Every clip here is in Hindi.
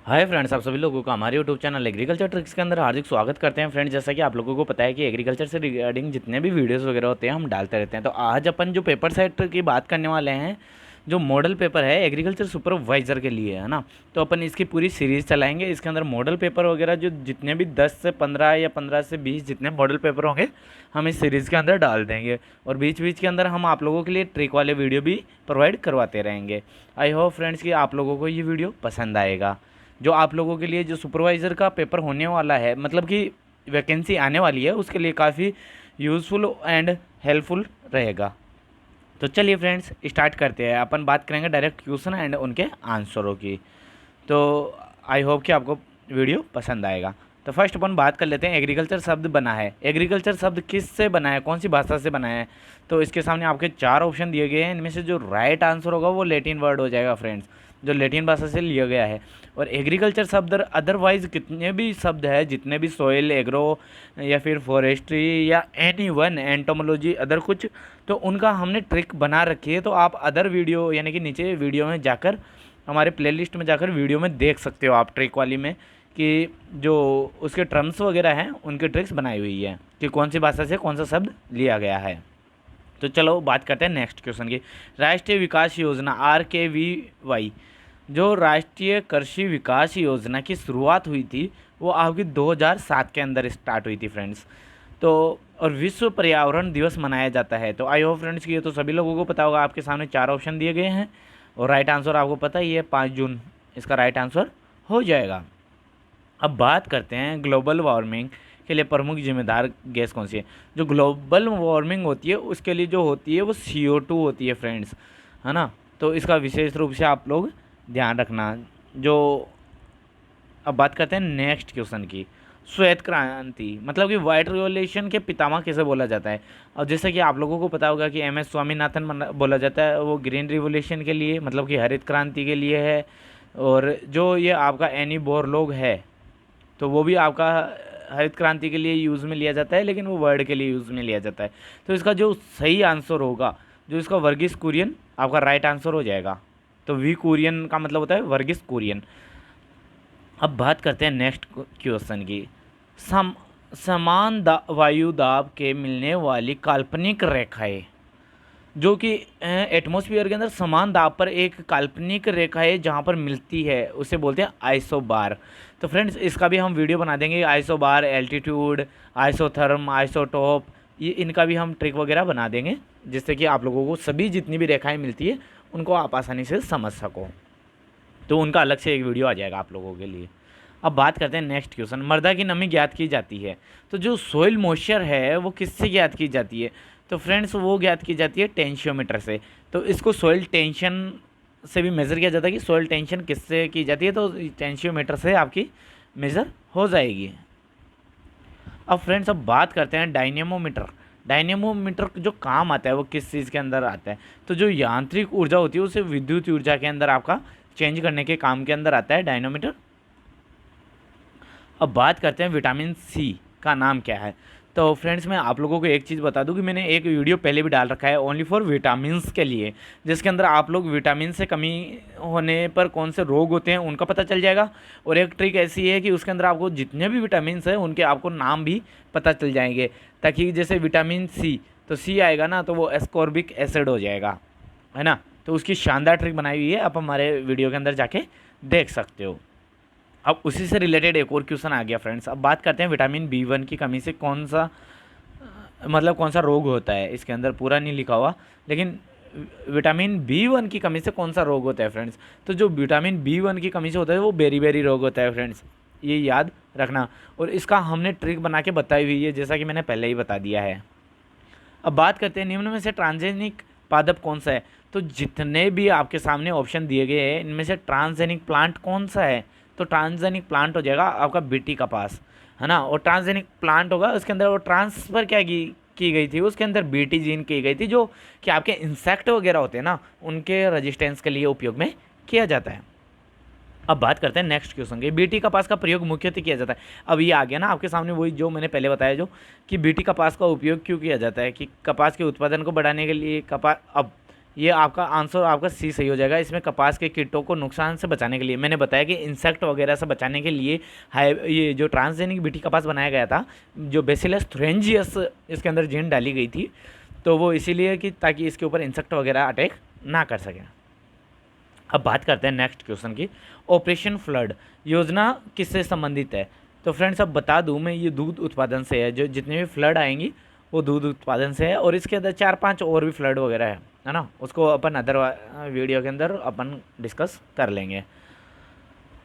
हाय फ्रेंड्स, आप सभी लोगों का हमारे यूट्यूब चैनल एग्रीकल्चर ट्रिक्स के अंदर हार्दिक स्वागत करते हैं। फ्रेंड्स, जैसा कि आप लोगों को पता है कि एग्रीकल्चर से रिगार्डिंग जितने भी वीडियोस वगैरह होते हैं हम डालते रहते हैं। तो आज अपन जो पेपर सेट की बात करने वाले हैं, जो मॉडल पेपर है एग्रीकल्चर सुपरवाइज़र के लिए, है ना। तो अपन इसकी पूरी सीरीज़ चलाएंगे। इसके अंदर मॉडल पेपर वगैरह जो जितने भी 10 से 15 या 15 से 20 जितने मॉडल पेपर होंगे हम इस सीरीज़ के अंदर डाल देंगे। और बीच बीच के अंदर हम आप लोगों के लिए ट्रिक वाले वीडियो भी प्रोवाइड करवाते रहेंगे। आई होप फ्रेंड्स कि आप लोगों को ये वीडियो पसंद आएगा। जो आप लोगों के लिए जो सुपरवाइज़र का पेपर होने वाला है, मतलब कि वैकेंसी आने वाली है, उसके लिए काफ़ी यूज़फुल एंड हेल्पफुल रहेगा। तो चलिए फ्रेंड्स, स्टार्ट करते हैं। अपन बात करेंगे डायरेक्ट क्वेश्चन एंड उनके आंसरों की। तो आई होप कि आपको वीडियो पसंद आएगा। तो फर्स्ट अपन बात कर लेते हैं, एग्रीकल्चर शब्द बना है। एग्रीकल्चर शब्द किस से बना है, कौन सी भाषा से बना है? तो इसके सामने आपके 4 ऑप्शन दिए गए हैं। इनमें से जो राइट आंसर होगा वो लैटिन वर्ड हो जाएगा फ्रेंड्स, जो लैटिन भाषा से लिया गया है। और एग्रीकल्चर शब्द अदरवाइज कितने भी शब्द है, जितने भी सोइल, एग्रो या फिर फॉरेस्ट्री या एनी वन, एंटोमोलॉजी, अदर कुछ, तो उनका हमने ट्रिक बना रखी है। तो आप अदर वीडियो यानी कि नीचे वीडियो में जाकर, हमारे प्लेलिस्ट में जाकर वीडियो में देख सकते हो आप ट्रिक वाली में, कि जो उसके टर्म्स वगैरह हैं उनकी ट्रिक्स बनाई हुई है कि कौन सी भाषा से कौन सा शब्द लिया गया है। तो चलो बात करते हैं नेक्स्ट क्वेश्चन की। राष्ट्रीय विकास योजना RKVY, जो राष्ट्रीय कृषि विकास योजना की शुरुआत हुई थी वो आपकी 2007 के अंदर स्टार्ट हुई थी फ्रेंड्स। तो और विश्व पर्यावरण दिवस मनाया जाता है। तो आई होप फ्रेंड्स कि ये तो सभी लोगों को पता होगा। आपके सामने 4 ऑप्शन दिए गए हैं और राइट आंसर आपको पता ही है, 5 जून इसका राइट आंसर हो जाएगा। अब बात करते हैं ग्लोबल वार्मिंग के लिए प्रमुख जिम्मेदार गैस कौन सी है। जो ग्लोबल वार्मिंग होती है उसके लिए जो होती है वो CO2 होती है फ्रेंड्स, है ना। तो इसका विशेष रूप से आप लोग ध्यान रखना। जो अब बात करते हैं नेक्स्ट क्वेश्चन की। श्वेत क्रांति मतलब कि वाइट रिवॉल्यूशन के पितामह किसे बोला जाता है? और जैसे कि आप लोगों को पता होगा कि MS स्वामीनाथन बोला जाता है, वो ग्रीन रिवॉल्यूशन के लिए, मतलब कि हरित क्रांति के लिए है। और जो ये आपका एनी बोरलॉग है, तो वो भी आपका हरित क्रांति के लिए यूज़ में लिया जाता है, लेकिन वो वर्ड के लिए यूज़ में लिया जाता है। तो इसका जो सही आंसर होगा, जो इसका वर्गीस कुरियन आपका राइट आंसर हो जाएगा। तो वी कुरियन का मतलब होता है वर्गीस कुरियन। अब बात करते हैं नेक्स्ट क्वेश्चन की। समान वायु दाब के मिलने वाली काल्पनिक रेखाएं, जो कि एटमॉस्फेयर के अंदर समान दाब पर एक काल्पनिक रेखा है जहाँ पर मिलती है, उसे बोलते हैं आइसोबार। तो फ्रेंड्स, इसका भी हम वीडियो बना देंगे। आइसोबार, एल्टीट्यूड, आइसोथर्म, आइसोटॉप, ये इनका भी हम ट्रिक वगैरह बना देंगे, जिससे कि आप लोगों को सभी जितनी भी रेखाएं मिलती है उनको आप आसानी से समझ सको। तो उनका अलग से एक वीडियो आ जाएगा आप लोगों के लिए। अब बात करते हैं नेक्स्ट क्वेश्चन। मृदा की नमी ज्ञात की जाती है, तो जो सोइल मॉइस्चर है वो किससे ज्ञात की जाती है? तो फ्रेंड्स, वो ज्ञात की जाती है टेंशियोमीटर से। तो इसको सॉइल टेंशन से भी मेज़र किया जाता है कि सॉइल टेंशन किससे की जाती है, तो टेंशियोमीटर से आपकी मेज़र हो जाएगी। अब फ्रेंड्स, अब बात करते हैं डायनेमोमीटर। डायनेमोमीटर जो काम आता है वो किस चीज़ के अंदर आता है? तो जो यांत्रिक ऊर्जा होती है उसे विद्युत ऊर्जा के अंदर आपका चेंज करने के काम के अंदर आता है डायनेमोमीटर। अब बात करते हैं विटामिन C का नाम क्या है। तो फ्रेंड्स, मैं आप लोगों को एक चीज़ बता दूं कि मैंने एक वीडियो पहले भी डाल रखा है ओनली फॉर विटामिन्स के लिए, जिसके अंदर आप लोग विटामिन से कमी होने पर कौन से रोग होते हैं उनका पता चल जाएगा। और एक ट्रिक ऐसी है कि उसके अंदर आपको जितने भी विटामिन हैं उनके आपको नाम भी पता चल जाएंगे, ताकि जैसे विटामिन C, तो C आएगा ना तो वो एस्कॉर्बिक एसिड हो जाएगा, है ना। तो उसकी शानदार ट्रिक बनाई हुई है, आप हमारे वीडियो के अंदर जाके देख सकते हो। अब उसी से रिलेटेड एक और क्वेश्चन आ गया फ्रेंड्स। अब बात करते हैं विटामिन B1 की कमी से कौन सा, मतलब कौन सा रोग होता है। इसके अंदर पूरा नहीं लिखा हुआ, लेकिन विटामिन B1 की कमी से कौन सा रोग होता है फ्रेंड्स? तो जो विटामिन B1 की कमी से होता है वो बेरी रोग होता है फ्रेंड्स, ये याद रखना। और इसका हमने ट्रिक बना के बताई हुई है, जैसा कि मैंने पहले ही बता दिया है। अब बात करते हैं निम्न में से ट्रांसजेनिक पादप कौन सा है। तो जितने भी आपके सामने ऑप्शन दिए गए हैं इनमें से ट्रांसजेनिक प्लांट कौन सा है? तो ट्रांसजेनिक प्लांट हो जाएगा आपका बीटी कपास, है ना। और ट्रांसजेनिक प्लांट होगा, उसके अंदर वो ट्रांसफ़र क्या की गई थी, उसके अंदर बीटी जीन की गई थी, जो कि आपके इंसेक्ट वगैरह होते हैं ना, उनके रेजिस्टेंस के लिए उपयोग में किया जाता है। अब बात करते हैं नेक्स्ट क्वेश्चन की। बीटी कपास का प्रयोग मुख्यतः किया जाता है। अब ये आ गया ना आपके सामने वही जो मैंने पहले बताया, जो कि बीटी कपास का उपयोग क्यों किया जाता है, कि कपास के उत्पादन को बढ़ाने के लिए। कपास, अब ये आपका आंसर आपका सी सही हो जाएगा। इसमें कपास के कीटों को नुकसान से बचाने के लिए, मैंने बताया कि इंसेक्ट वगैरह से बचाने के लिए ये जो ट्रांसजेनिक बीटी कपास बनाया गया था, जो बेसिलस थुरेंजियस इसके अंदर जीन डाली गई थी, तो वो इसीलिए कि ताकि इसके ऊपर इंसेक्ट वगैरह अटैक ना कर सकें। अब बात करते हैं नेक्स्ट क्वेश्चन की। ऑपरेशन फ्लड योजना किससे संबंधित है? तो फ्रेंड्स अब बता दूं मैं, ये दूध उत्पादन से है। जो जितने भी फ्लड आएंगी वो दूध उत्पादन से है, और इसके अंदर 4-5 और भी फ्लड वगैरह है ना, उसको अपन अदर वीडियो के अंदर अपन डिस्कस कर लेंगे।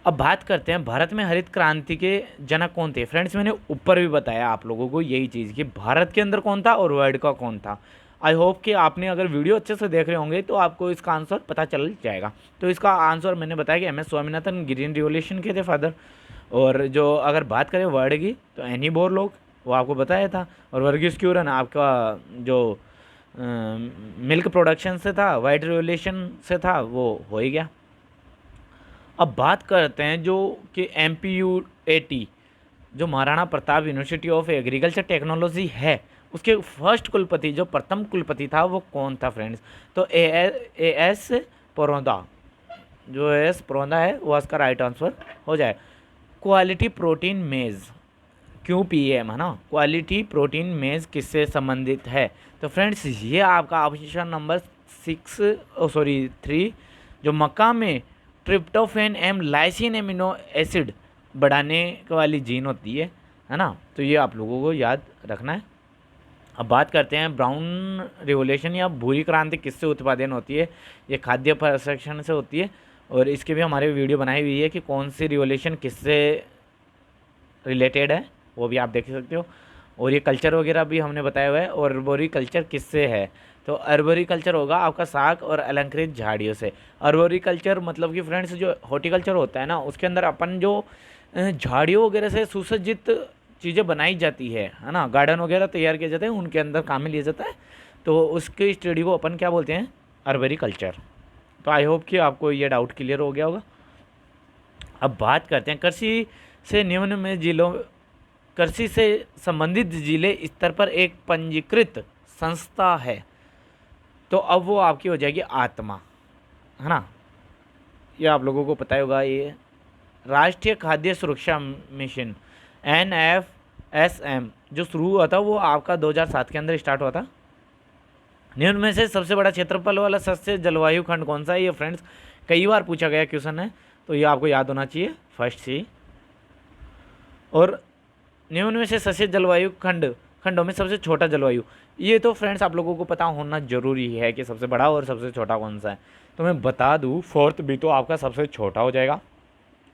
अब बात करते हैं भारत में हरित क्रांति के जनक कौन थे? फ्रेंड्स मैंने ऊपर भी बताया आप लोगों को यही चीज़ कि भारत के अंदर कौन था और वर्ल्ड का कौन था। आई होप कि आपने अगर वीडियो अच्छे से देख रहे होंगे तो आपको इसका आंसर पता चल जाएगा। तो इसका आंसर मैंने बताया कि MS स्वामीनाथन ग्रीन रिवोल्यूशन के थे फादर। और जो अगर बात करें वर्ल्ड की तो एनी बोरलॉग, वो आपको बताया था। और वर्गीस क्यूरन आपका जो मिल्क प्रोडक्शन से था, वाइट रिवोल्यूशन से था, वो हो ही गया। अब बात करते हैं जो कि MPUAT जो Maharana Pratap university of agriculture technology है, उसके फर्स्ट कुलपति जो प्रथम कुलपति था वो कौन था फ्रेंड्स? तो AS परोदा, जो AS परोदा है वो इसका राइट आंसर हो जाए। क्वालिटी प्रोटीन मेज़ QPM है ना, क्वालिटी प्रोटीन मेज़ किससे संबंधित है? तो फ्रेंड्स ये आपका ऑप्शन नंबर 3 जो मक्का में ट्रिप्टोफैन लाइसिन एमिनो एसिड बढ़ाने वाली जीन होती है ना, तो ये आप लोगों को याद रखना है। अब बात करते हैं ब्राउन रिवोल्यूशन या भूरी क्रांति किससे उत्पादन होती है? ये खाद्य प्रसंस्करण से होती है, और इसके भी हमारे वीडियो बनाई हुई है कि कौन सी रिवोल्यूशन किससे रिलेटेड है, वो भी आप देख सकते हो। और ये कल्चर वगैरह भी हमने बताया हुआ है। और अर्बोरी कल्चर किससे है? तो अर्बोरी कल्चर होगा आपका साग और अलंकृत झाड़ियों से। अर्बोरी कल्चर मतलब कि फ्रेंड्स जो हॉर्टिकल्चर होता है ना, उसके अंदर अपन जो झाड़ियों वगैरह से सुसज्जित चीज़ें बनाई जाती है ना, गार्डन वगैरह तैयार किए जाते हैं, उनके अंदर काम में लिया जाता है, तो उसकी स्टडी को अपन क्या बोलते हैं? अर्बोरी कल्चर। तो आई होप कि आपको ये डाउट क्लियर हो गया होगा। अब बात करते हैं कृषि से निम्न में जिलों, कृषि से संबंधित जिले स्तर पर एक पंजीकृत संस्था है, तो अब वो आपकी हो जाएगी आत्मा, है ना। ये आप लोगों को पता होगा, ये राष्ट्रीय खाद्य सुरक्षा मिशन NFSM जो शुरू हुआ था वो आपका 2007 के अंदर स्टार्ट हुआ था। निम्न में से सबसे बड़ा क्षेत्रफल वाला सस्य जलवायु खंड कौन सा है? ये फ्रेंड्स कई बार पूछा गया क्वेश्चन है, तो ये आपको याद होना चाहिए, फर्स्ट सी। और निम्न में से सस्य जलवायु खंडों में सबसे छोटा जलवायु, ये तो फ्रेंड्स आप लोगों को पता होना जरूरी है कि सबसे बड़ा और सबसे छोटा कौन सा है। तो मैं बता दूं, फोर्थ बी तो आपका सबसे छोटा हो जाएगा,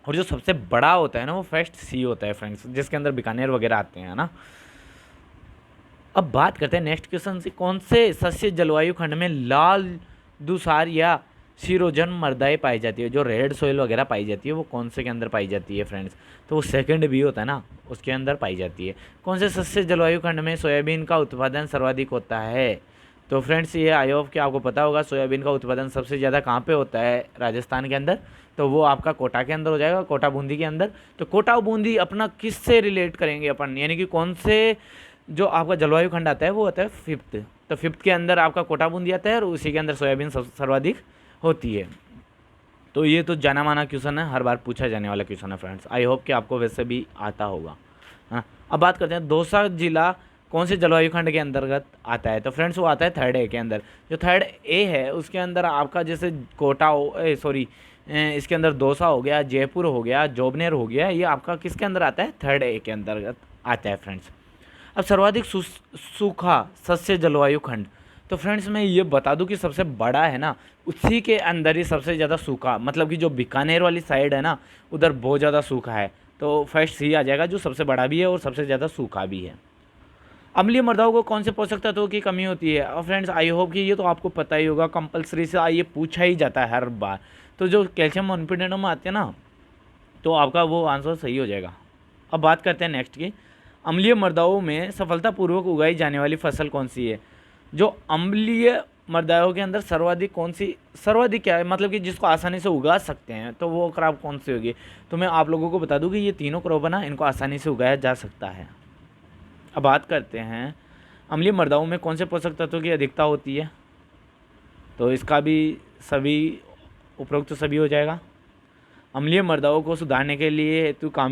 और जो सबसे बड़ा होता है ना वो फर्स्ट सी होता है फ्रेंड्स, जिसके अंदर बीकानेर वगैरह आते हैं ना। अब बात करते हैं नेक्स्ट क्वेश्चन से, कौन से सस्य जलवायु खंड में लाल दुसार या सीरोजन मृदाएं पाई जाती है? जो रेड सोइल वगैरह पाई जाती है वो कौन से के अंदर पाई जाती है फ्रेंड्स? तो वो सेकंड बी होता है ना, उसके अंदर पाई जाती है। कौन से सस्य जलवायु खंड में सोयाबीन का उत्पादन सर्वाधिक होता है? तो फ्रेंड्स ये आई होप कि आपको पता होगा, सोयाबीन का उत्पादन सबसे ज़्यादा कहाँ पे होता है? राजस्थान के अंदर, तो वो आपका कोटा के अंदर हो जाएगा, कोटा बूंदी के अंदर। तो कोटा बूंदी अपना किस से रिलेट करेंगे अपन, यानी कि कौन से जो आपका जलवायु खंड आता है वो होता है फिफ्थ। तो फिफ्थ के अंदर आपका कोटा बूंदी आता है, और उसी के अंदर सोयाबीन सर्वाधिक होती है। तो ये तो जाना माना क्वेश्चन है, हर बार पूछा जाने वाला क्वेश्चन है फ्रेंड्स। आई होप कि आपको वैसे भी आता होगा। हाँ, अब बात करते हैं दौसा जिला कौन से जलवायु खंड के अंतर्गत आता है? तो फ्रेंड्स वो आता है थर्ड ए के अंदर। जो थर्ड ए है उसके अंदर आपका जैसे कोटा इसके अंदर दौसा हो गया, जयपुर हो गया, जोबनेर हो गया, ये आपका किसके अंदर आता है? थर्ड ए के अंतर्गत आता है फ्रेंड्स। अब सर्वाधिक सूखा सस्य जलवायु खंड, तो फ्रेंड्स मैं ये बता दूं कि सबसे बड़ा है ना, उसी के अंदर ही सबसे ज़्यादा सूखा, मतलब कि जो बीकानेर वाली साइड है ना, उधर बहुत ज़्यादा सूखा है। तो फर्स्ट सी आ जाएगा, जो सबसे बड़ा भी है और सबसे ज़्यादा सूखा भी है। अम्लीय मृदाओं को कौन से पोषक तत्वों की कमी होती है? और फ्रेंड्स आई होप कि ये तो आपको पता ही होगा, कंपलसरी से ये पूछा ही जाता है हर बार। तो जो कैल्शियम मोनोपिडेनम आते हैं ना, तो आपका वो आंसर सही हो जाएगा। अब बात करते हैं नेक्स्ट की, अम्लीय मृदाओं में सफलतापूर्वक उगाई जाने वाली फसल कौन सी है? जो अम्लीय मृदाओं के अंदर सर्वाधिक कौन सी, सर्वाधिक क्या है मतलब कि जिसको आसानी से उगा सकते हैं, तो वो क्रॉप कौन सी होगी? तो मैं आप लोगों को बता दूं कि ये तीनों क्रॉप है ना, इनको आसानी से उगाया जा सकता है। अब बात करते हैं अम्लीय मृदाओं में कौन से पोषक तत्वों की अधिकता होती है? तो इसका भी सभी उपरोक्त सभी हो जाएगा। अम्लीय मृदाओं को सुधारने के लिए हेतु काम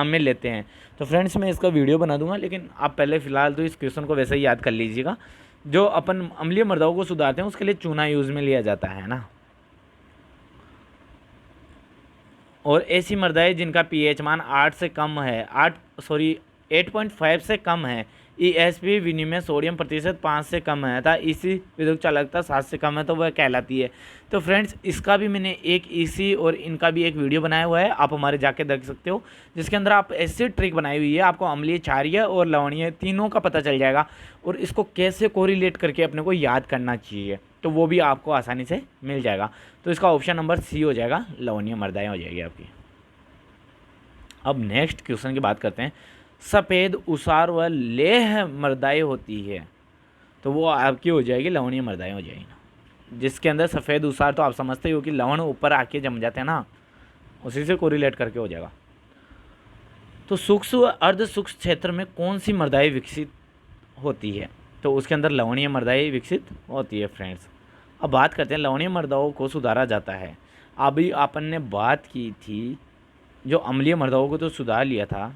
में लेते हैं। तो फ्रेंड्स मैं इसका वीडियो बना दूंगा, लेकिन आप पहले फ़िलहाल तो इस क्वेश्चन को वैसे ही याद कर लीजिएगा। जो अपन अम्लीय मृदाओं को सुधारते हैं उसके लिए चूना यूज़ में लिया जाता है ना। और ऐसी मृदाएं जिनका पीएच मान 8 से कम है 8.5 से कम है, ईएसपी विनिमय सोडियम प्रतिशत 5 से कम है तथा इसी विद्युत चालकता 7 से कम है, तो वह कहलाती है। तो फ्रेंड्स इसका भी मैंने एक इसी और इनका भी एक वीडियो बनाया हुआ है, आप हमारे जाके देख सकते हो, जिसके अंदर आप ऐसी ट्रिक बनाई हुई है, आपको अम्लीय, क्षारीय और लवणीय तीनों का पता चल जाएगा और इसको कैसे कोरिलेट करके अपने को याद करना चाहिए, तो वो भी आपको आसानी से मिल जाएगा। तो इसका ऑप्शन नंबर सी हो जाएगा, लवणीय मृदाएं हो जाएगी आपकी। अब नेक्स्ट क्वेश्चन की बात करते हैं। सफ़ेद उसार व लेह मृदाएं होती है, तो वो आपकी हो जाएगी लवणीय मृदाएं हो जाएगी ना। जिसके अंदर सफ़ेद उसार तो आप समझते हो कि लवण ऊपर आके जम जाते हैं ना, उसी से कोरिलेट करके हो जाएगा। तो सूक्ष्म व अर्ध सूक्ष्म क्षेत्र में कौन सी मृदाएं विकसित होती है, तो उसके अंदर लवणीय मृदाएं विकसित होती है फ्रेंड्स। अब बात करते हैं लवणीय मृदाओं को सुधारा जाता है। अभी अपन ने बात की थी जो अम्लीय मृदाओं को तो सुधार लिया था,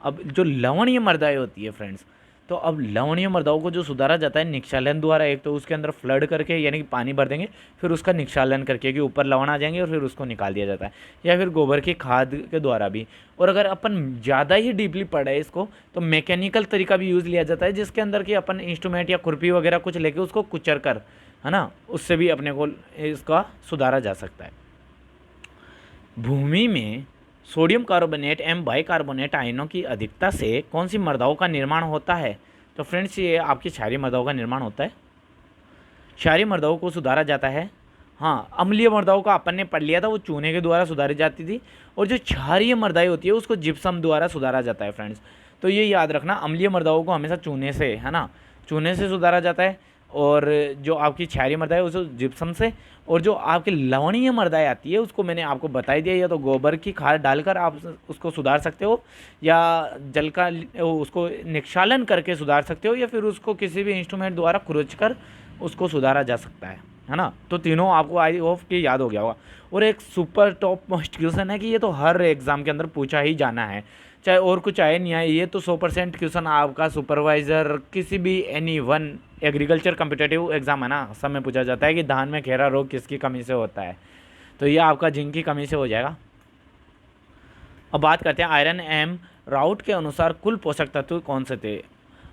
अब जो लवणीय मृदाएं होती है फ्रेंड्स, तो अब लवणीय मृदाओं को जो सुधारा जाता है निक्षालन द्वारा। एक तो उसके अंदर फ्लड करके यानी कि पानी भर देंगे, फिर उसका निक्षालन करके कि ऊपर लवण आ जाएंगे और फिर उसको निकाल दिया जाता है, या फिर गोबर की खाद के द्वारा भी। और अगर अपन ज़्यादा ही डीपली पढ़े इसको तो मैकेनिकल तरीका भी यूज़ लिया जाता है, जिसके अंदर कि अपन इंस्ट्रूमेंट या खुरपी वगैरह कुछ लेके उसको कुचर कर, है ना, उससे भी अपने को इसका सुधारा जा सकता है। भूमि में सोडियम कार्बोनेट एवं बाइकार्बोनेट आयनों की अधिकता से कौन सी मृदाओं का निर्माण होता है, तो फ्रेंड्स ये आपकी क्षारीय मृदाओं का निर्माण होता है। क्षारीय मृदाओं को सुधारा जाता है। हाँ, अम्लीय मृदाओं का अपन ने पढ़ लिया था, वो चूने के द्वारा सुधारी जाती थी, और जो क्षारीय मृदाएं होती है उसको जिप्सम द्वारा सुधारा जाता है फ्रेंड्स। तो ये याद रखना, अम्लीय मृदाओं को हमेशा चूने से, है ना, चूने से सुधारा जाता है, और जो आपकी क्षारीय मृदा है उसको जिप्सम से, और जो आपकी लवणीय मृदाएं आती है उसको मैंने आपको बता ही दिया, या तो गोबर की खाद डालकर आप उसको सुधार सकते हो, या जल का उसको निक्षालन करके सुधार सकते हो, या फिर उसको किसी भी इंस्ट्रूमेंट द्वारा खुरच कर उसको सुधारा जा सकता है ना। तो तीनों आपको आई होप कि याद हो गया होगा। और एक सुपर टॉप मोस्ट क्वेश्चन है कि ये तो हर एग्ज़ाम के अंदर पूछा ही जाना है, चाहे और कुछ आए नहीं आए, ये तो 100% क्वेश्चन आपका सुपरवाइज़र किसी भी any one agriculture competitive exam है ना, सब में पूछा जाता है कि धान में घेरा रोग किसकी कमी से होता है, तो ये आपका जिंक की कमी से हो जाएगा। अब बात करते हैं आयरन एम राउट के अनुसार कुल पोषक तत्व कौन से थे।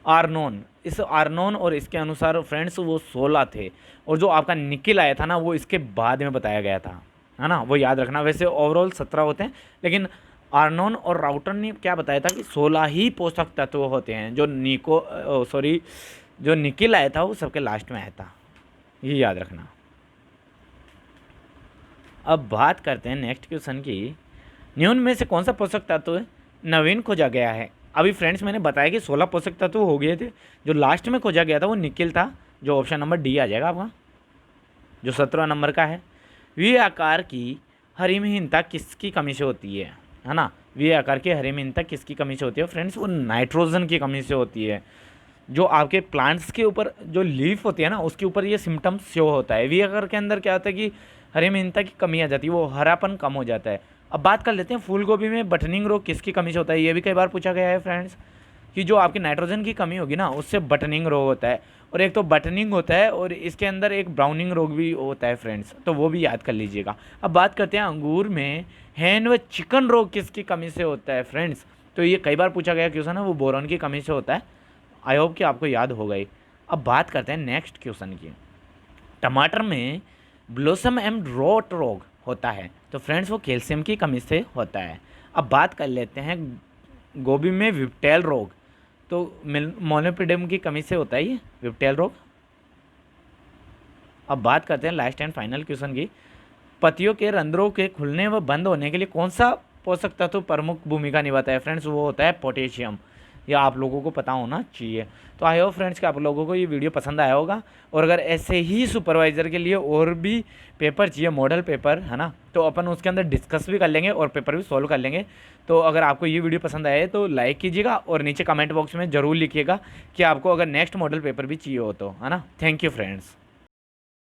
आर्नोन, इस आर्नोन और इसके अनुसार फ्रेंड्स वो 16 थे, और जो आपका निकिल आया था ना वो इसके बाद में बताया गया था, है ना, वो याद रखना। वैसे ओवरऑल 17 होते हैं, लेकिन आर्नोन और राउटर ने क्या बताया था कि 16 ही पोषक तत्व होते हैं। जो निकिल आया था वो सबके लास्ट में आया था, ये याद रखना। अब बात करते हैं नेक्स्ट क्वेश्चन की, निम्न में से कौन सा पोषक तत्व नवीन खोजा गया है। अभी फ्रेंड्स मैंने बताया कि 16 पोषक तत्व हो गए थे, जो लास्ट में खोजा गया था वो निकिल था, जो ऑप्शन नंबर डी आ जाएगा आपका, जो 17 नंबर का है। वी आकार की हरिमहीनता किसकी कमी से होती है ना, वी आकार की हरिमहीनता किसकी कमी से होती है फ्रेंड्स, वो नाइट्रोजन की कमी से होती है। जो आपके प्लांट्स के ऊपर जो लीफ होती है ना उसके ऊपर ये सिम्टम्स शो होता है। वी आकार के अंदर क्या होता है कि हरिमहीनता की कमी आ जाती है, वो हरापन कम हो जाता है। अब बात कर लेते हैं फूल गोभी में बटनिंग रोग किसकी कमी से होता है, ये भी कई बार पूछा गया है फ्रेंड्स, कि जो आपकी नाइट्रोजन की कमी होगी ना उससे बटनिंग रोग होता है, और एक तो बटनिंग होता है और इसके अंदर एक ब्राउनिंग रोग भी होता है फ्रेंड्स, तो वो भी याद कर लीजिएगा। अब बात करते हैं अंगूर में हैन व चिकन रोग किसकी कमी से होता है फ्रेंड्स, तो ये कई बार पूछा गया क्वेश्चन है, वो बोरॉन की कमी से होता है। आई होप कि आपको याद हो गई। अब बात करते हैं नेक्स्ट क्वेश्चन की, टमाटर में ब्लोसम एंड रोट रोग होता है, तो फ्रेंड्स वो कैल्शियम की कमी से होता है। अब बात कर लेते हैं गोभी में विप्टेल रोग, तो मोनोपिडियम की कमी से होता है ये विप्टेल रोग। अब बात करते हैं लास्ट एंड फाइनल क्वेश्चन की, पत्तियों के रंध्रों के खुलने व बंद होने के लिए कौन सा पोषक तत्व प्रमुख भूमिका निभाता है फ्रेंड्स, वो होता है पोटेशियम। या आप लोगों को पता होना चाहिए। तो आई होप फ्रेंड्स कि आप लोगों को ये वीडियो पसंद आया होगा, और अगर ऐसे ही सुपरवाइज़र के लिए और भी पेपर चाहिए, मॉडल पेपर, है ना, तो अपन उसके अंदर डिस्कस भी कर लेंगे और पेपर भी सॉल्व कर लेंगे। तो अगर आपको ये वीडियो पसंद आए तो लाइक कीजिएगा, और नीचे कमेंट बॉक्स में ज़रूर लिखिएगा कि आपको अगर नेक्स्ट मॉडल पेपर भी चाहिए हो तो, है ना। Thank you friends.